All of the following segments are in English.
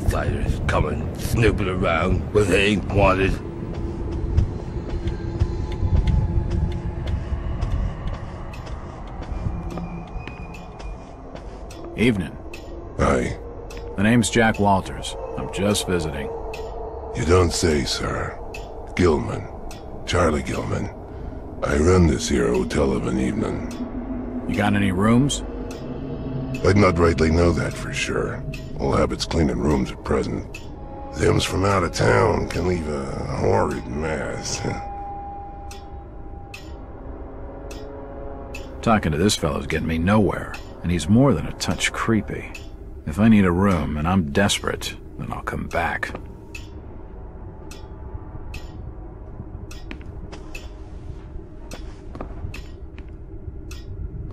outsiders coming snooping around where they ain't wanted. Evening. Hi. The name's Jack Walters. I'm just visiting. You don't say, sir. Gilman. Charlie Gilman. I run this here hotel of an evening. You got any rooms? I'd not rightly know that for sure. All habits cleaning rooms at present. Them's from out of town can leave a horrid mess. Talking to this fellow's getting me nowhere, and he's more than a touch creepy. If I need a room and I'm desperate, then I'll come back.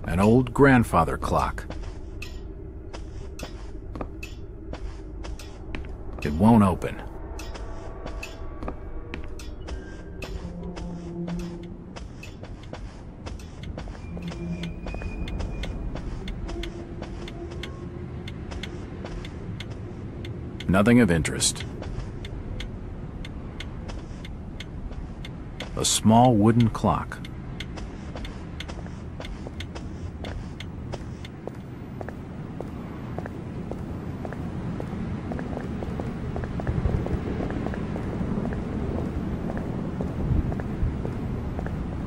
An old grandfather clock. It won't open. Nothing of interest. A small wooden clock.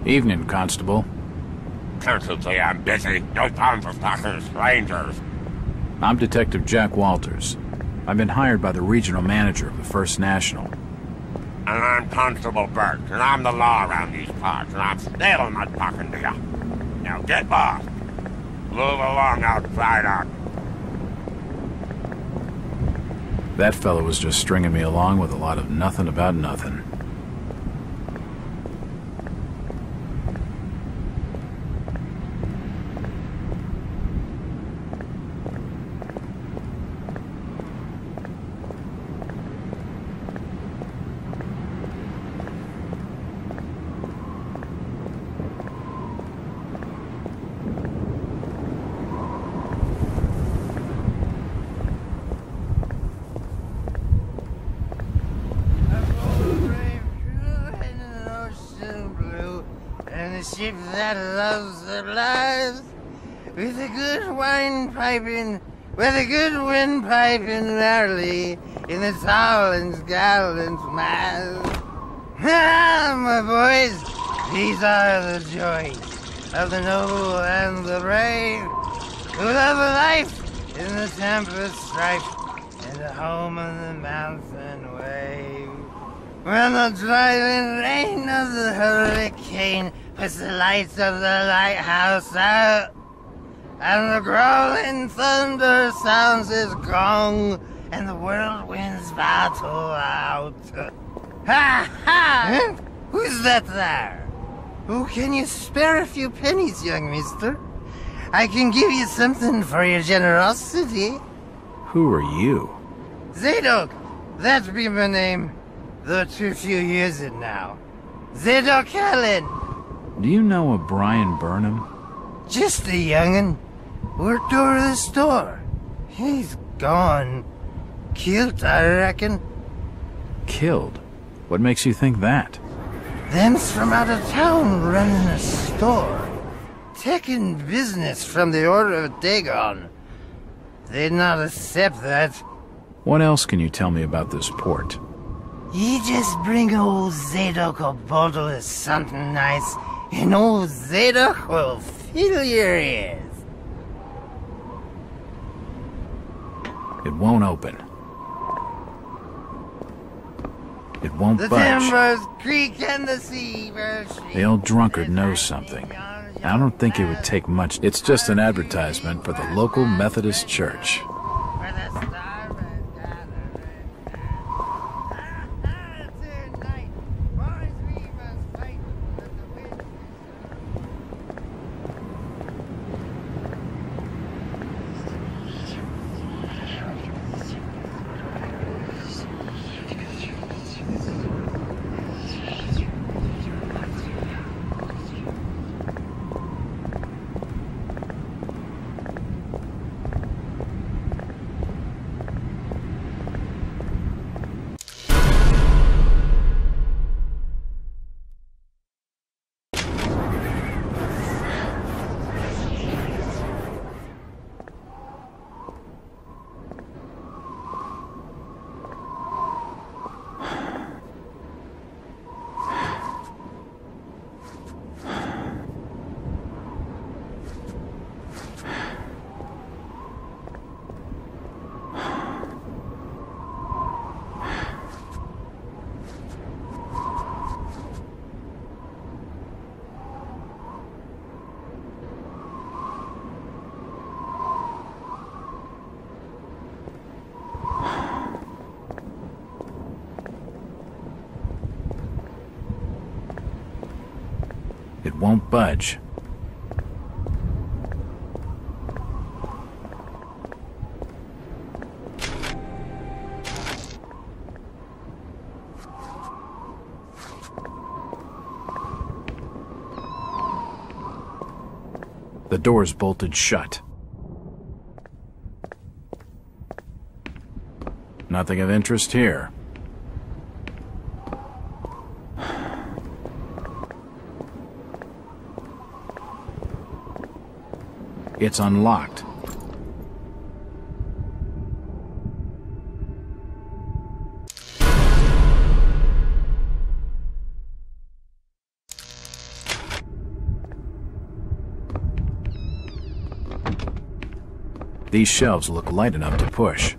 Evening, Constable. Cursedly, I'm busy. No time for talking strangers. I'm Detective Jack Walters. I've been hired by the regional manager of the First National. And I'm Constable Burt, and I'm the law around these parts, and I'm still not talking to you. Now get lost. Move along outside on. That fellow was just stringing me along with a lot of nothing about nothing. Ship that loves the lives, with a good wine piping, with a good wind piping early in the tall and gallant mast. Ah, my boys, these are the joys of the noble and the brave, who love a life in the tempest strife and a home on the mountain wave. When the driving rain of the hurricane puts the lights of the lighthouse out, and the growling thunder sounds his gong, and the whirlwinds battle out. Ha ha! Who's that there? Oh, can you spare a few pennies, young mister? I can give you something for your generosity. Who are you? Zadok, that be my name, though too few years it now. Zadok Allen. Do you know a Brian Burnham? Just a young'un. Worked over the store. He's gone. Killed, I reckon. Killed? What makes you think that? Them's from out of town running a store. Taking business from the Order of Dagon. They'd not accept that. What else can you tell me about this port? You just bring old Zadok a bottle of something nice, and old Zadok will fill your ears. It won't open. It won't The budge. timbers creak and the sea birds shriek. The old drunkard knows something. I don't think it would take much. It's just an advertisement for the local Methodist church. Where the starboard gather. Tonight, boys, we must fight with the wind. won't budge. The door's bolted shut. Nothing of interest here. It's unlocked. These shelves look light enough to push.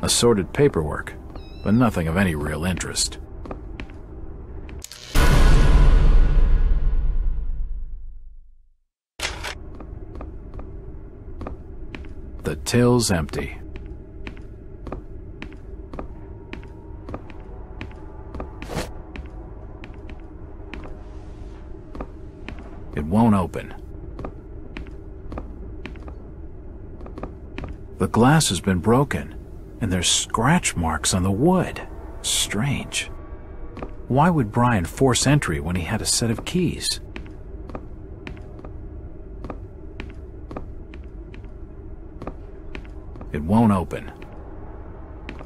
Assorted paperwork, but nothing of any real interest. The till's empty. It won't open. The glass has been broken, and there's scratch marks on the wood. Strange. Why would Brian force entry when he had a set of keys? It won't open.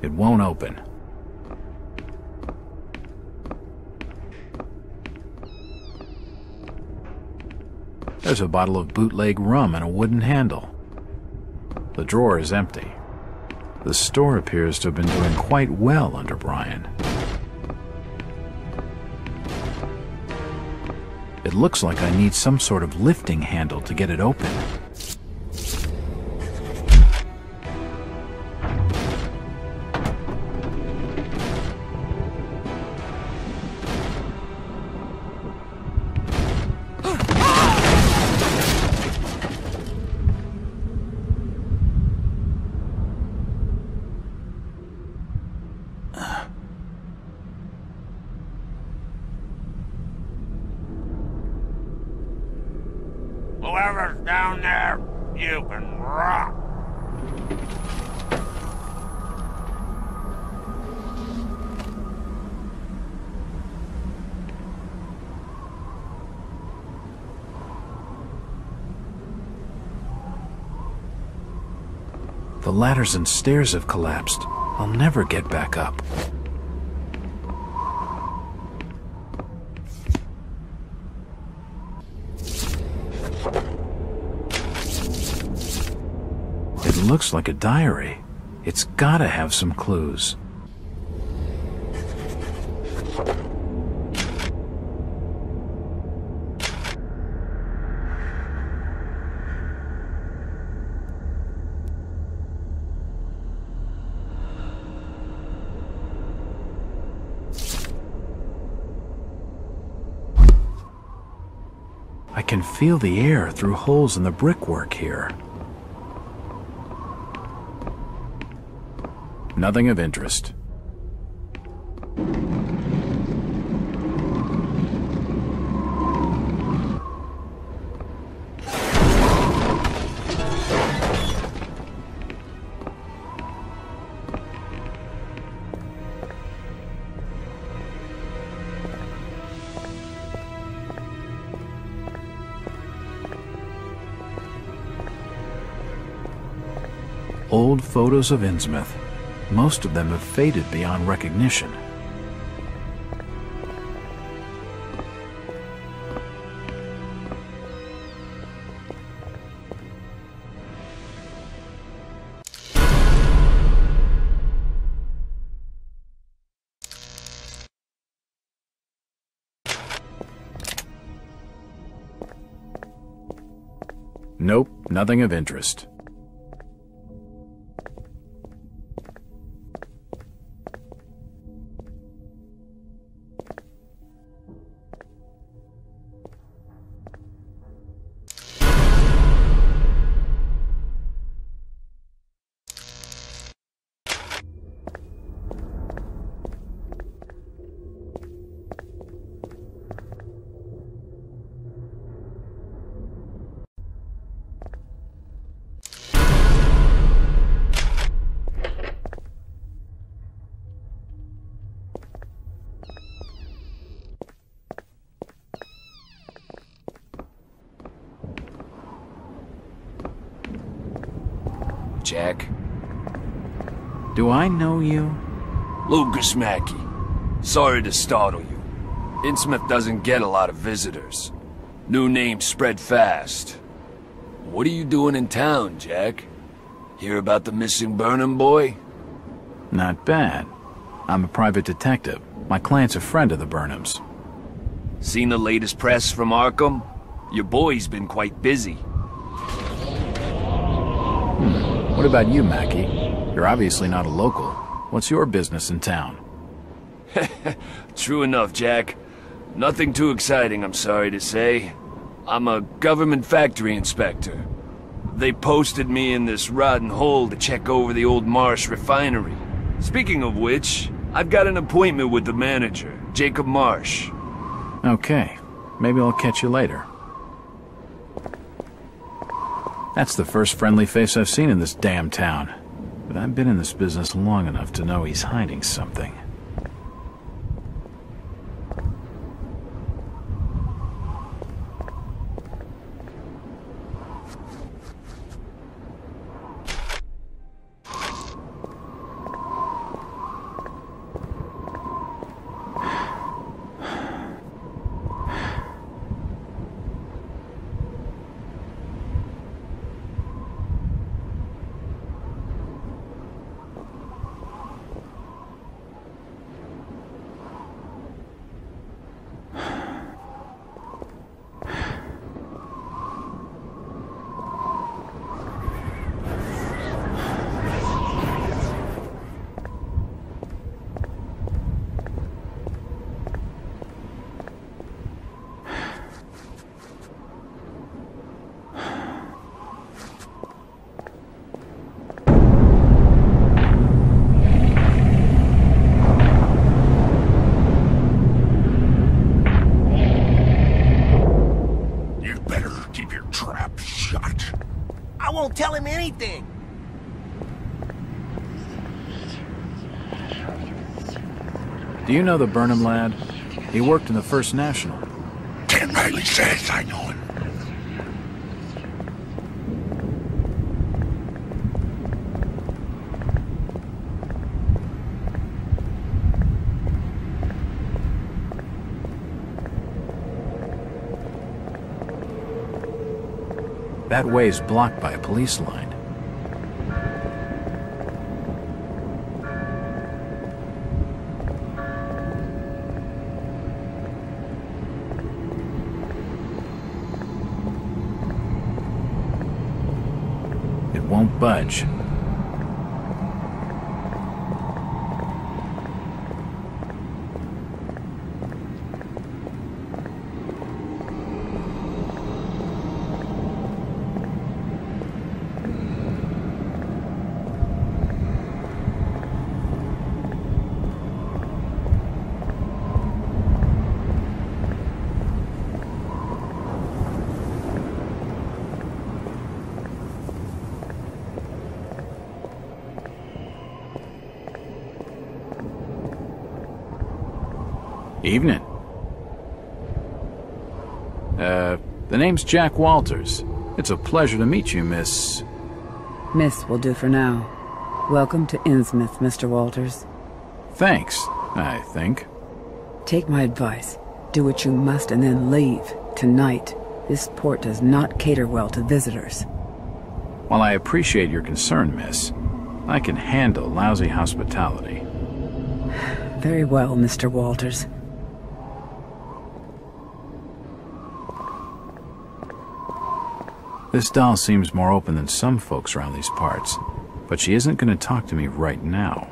It won't open. There's a bottle of bootleg rum and a wooden handle. The drawer is empty. The store appears to have been doing quite well under Brian. It looks like I need some sort of lifting handle to get it open. Whoever's down there, you can rock. The ladders and stairs have collapsed. I'll never get back up. It looks like a diary. It's gotta have some clues. I can feel the air through holes in the brickwork here. Nothing of interest. Old photos of Innsmouth. Most of them have faded beyond recognition. Nope, nothing of interest. Jack? Do I know you? Lucas Mackey. Sorry to startle you. Innsmouth doesn't get a lot of visitors. New names spread fast. What are you doing in town, Jack? Hear about the missing Burnham boy? Not bad. I'm a private detective. My client's a friend of the Burnhams. Seen the latest press from Arkham? Your boy's been quite busy. What about you, Mackie? You're obviously not a local. What's your business in town? True enough, Jack. Nothing too exciting, I'm sorry to say. I'm a government factory inspector. They posted me in this rotten hole to check over the old Marsh refinery. Speaking of which, I've got an appointment with the manager, Jacob Marsh. Okay. Maybe I'll catch you later. That's the first friendly face I've seen in this damn town. But I've been in this business long enough to know he's hiding something. Tell him anything. Do you know the Burnham lad? He worked in the First National. Damn right he says I know him. That way's blocked by a police line. It won't budge. Evening. The name's Jack Walters. It's a pleasure to meet you, Miss... Miss will do for now. Welcome to Innsmouth, Mr. Walters. Thanks, I think. Take my advice. Do what you must and then leave. Tonight. This port does not cater well to visitors. While I appreciate your concern, miss, I can handle lousy hospitality. Very well, Mr. Walters. This doll seems more open than some folks around these parts, but she isn't going to talk to me right now.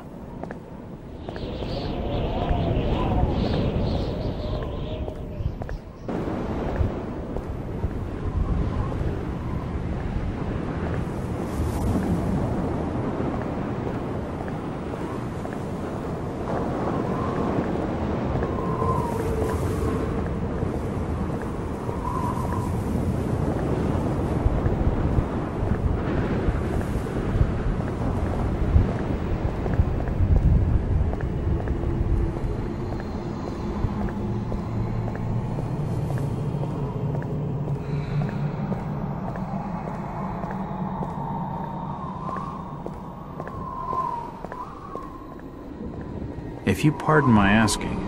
If you pardon my asking,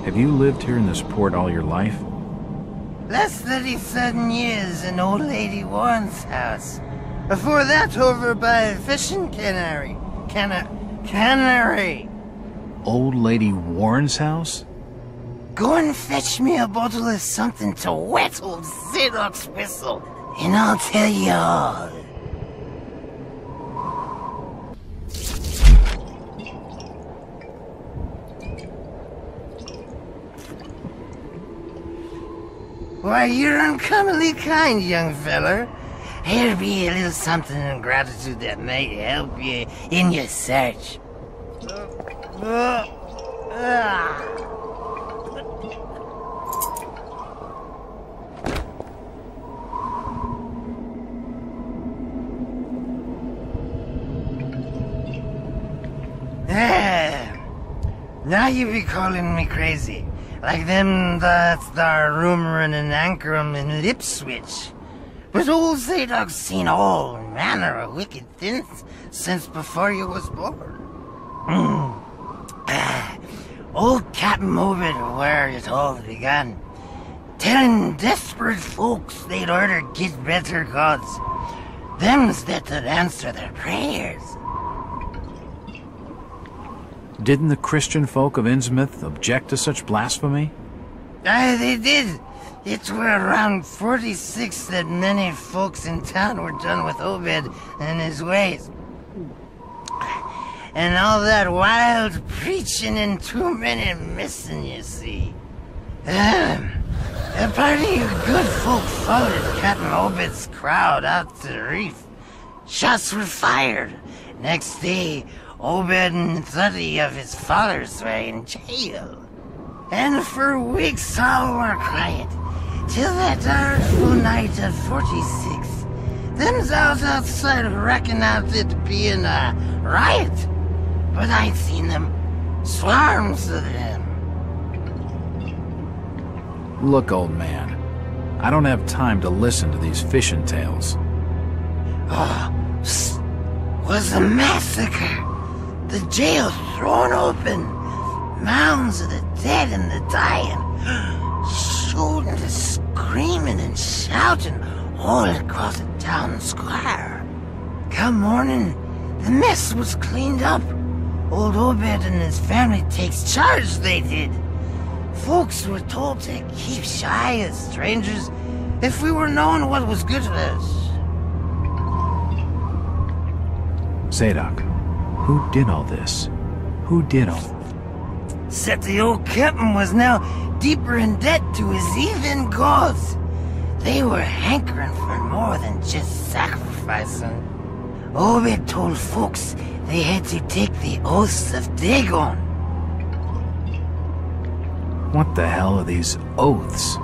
have you lived here in this port all your life? Last 37 years in Old Lady Warren's house. Before that, over by fishing cannery. Cannery. Old Lady Warren's house? Go and fetch me a bottle of something to wet old Zadok's whistle, and I'll tell you all. Why, you're uncommonly kind, young feller. Here'll be a little something in gratitude that might help you in your search. Now you be calling me crazy. Like them that's thar rumoring and anchoring in Ipswich. But old Zadok's seen all manner of wicked things since before you was born. Old Captain Obed where it all began, telling desperate folks they'd orter get better gods, them's that'd answer their prayers. Didn't the Christian folk of Innsmouth object to such blasphemy? Aye, they did. It were around 46 that many folks in town were done with Obed and his ways. And all that wild preaching and too many missing, you see. A party of good folk followed Captain Obed's crowd out to the reef. Shots were fired. Next day, Obed and 30 of his followers were in jail. And for weeks all were quiet, till that artful night of 46. Them's out outside reckoned out it being a riot. But I'd seen them, swarms of them. Look, old man, I don't have time to listen to these fishing tales. Was a massacre. The jail thrown open. Mounds of the dead and the dying. Shooting and screaming and shouting all across the town square. Come morning, the mess was cleaned up. Old Obed and his family takes charge, they did. Folks were told to keep shy as strangers if we were knowing what was good for us. Zadok, who did all this? Who did all... Said the old captain was now deeper in debt to his heathen gods. They were hankering for more than just sacrificing. Obed told folks they had to take the oaths of Dagon. What the hell are these oaths?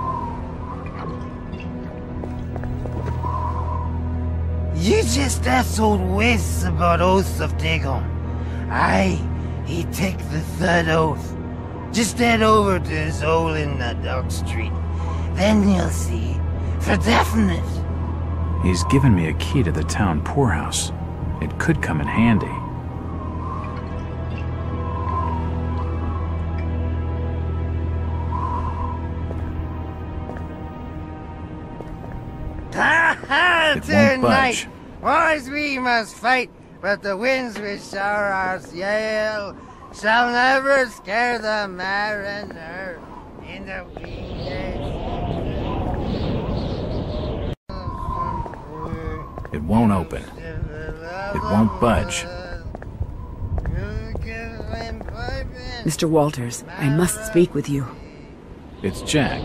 You just asked old Wes about oaths of Dagon. Aye, he take the third oath. Just head over to his hole in the Dog Street. Then you'll see, for definite. He's given me a key to the town poorhouse. It could come in handy. It won't budge. Wars we must fight, but the winds which shower our sail shall never scare the mariner in the weekdays. It won't open. It won't budge. Mr. Walters, I must speak with you. It's Jack.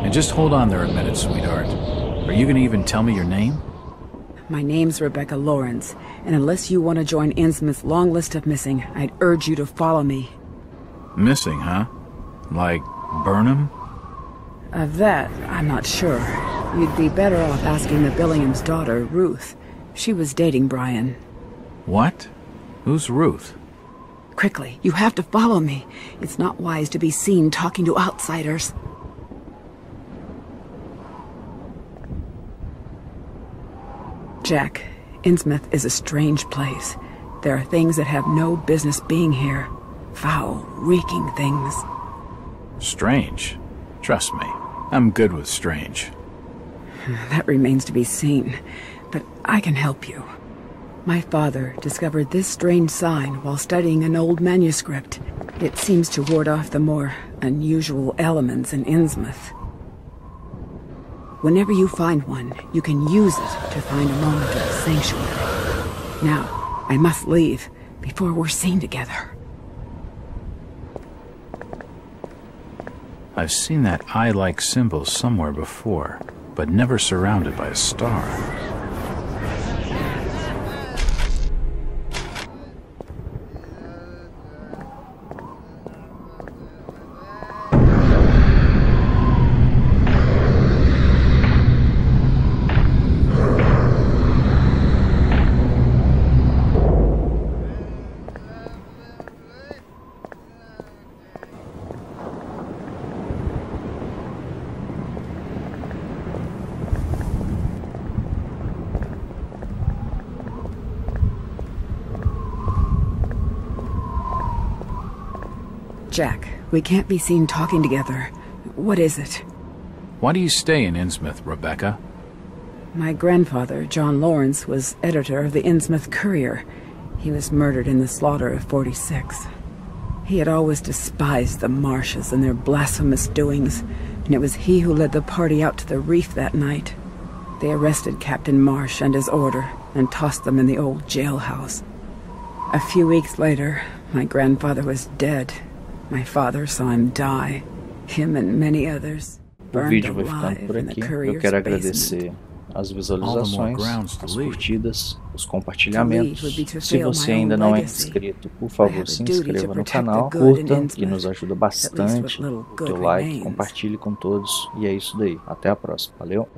And just hold on there a minute, sweetheart. Are you gonna even tell me your name? My name's Rebecca Lawrence, and unless you want to join Innsmouth's long list of missing, I'd urge you to follow me. Missing, huh? Like Burnham? Of that, I'm not sure. You'd be better off asking the Billingham's daughter, Ruth. She was dating Brian. What? Who's Ruth? Quickly, you have to follow me. It's not wise to be seen talking to outsiders. Jack, Innsmouth is a strange place. There are things that have no business being here. Foul, reeking things. Strange. Trust me, I'm good with strange. That remains to be seen, but I can help you. My father discovered this strange sign while studying an old manuscript. It seems to ward off the more unusual elements in Innsmouth. Whenever you find one, you can use it to find a moment of sanctuary. Now, I must leave before we're seen together. I've seen that eye-like symbol somewhere before, but never surrounded by a star. Jack, we can't be seen talking together. What is it? Why do you stay in Innsmouth, Rebecca? My grandfather, John Lawrence, was editor of the Innsmouth Courier. He was murdered in the slaughter of 46. He had always despised the Marshes and their blasphemous doings, and it was he who led the party out to the reef that night. They arrested Captain Marsh and his order and tossed them in the old jailhouse. A few weeks later, my grandfather was dead. My father saw him die. Him and many others O burned vídeo vai ficando alive por in the aqui. Eu courier's quero basement. agradecer as visualizações, grounds to as leave. curtidas, os To compartilhamentos. leave would be to Se fail você my ainda own não é legacy. inscrito, por I have favor, a se duty to inscreva no protect canal, the good in curta, que Innsmouth, nos ajuda at least bastante. what little O teu good like, remains. compartilhe com todos. E é isso daí. Até a próxima. Valeu!